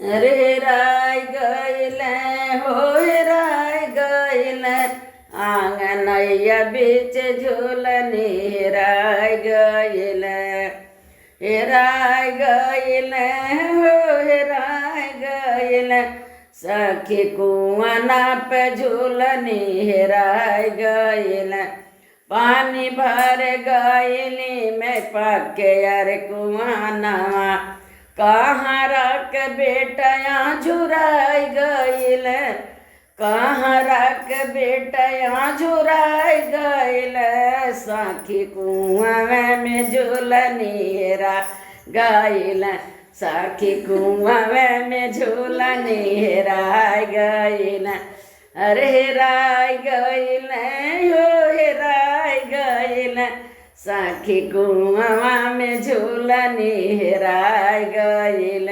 हेराय गईल हो हेराय गईल आंगनैया बीच झूलनी हेराय गईल हेराय गईल हो हेराय गईल सखी कुआना पे झूलनी हेराय गईल पानी भर गईली में पके यार कुआना कहाँ रख बेटया झुराई गईल कहाँ रख बेटया झुराई गईल साखी कुआं में झूलनी हेरा गईल साखी कुआं में झूलनी हेराय गईल अरे हेराय गईल हो हेराय गईल साखी कुआं में झूलनी हेराय गईल।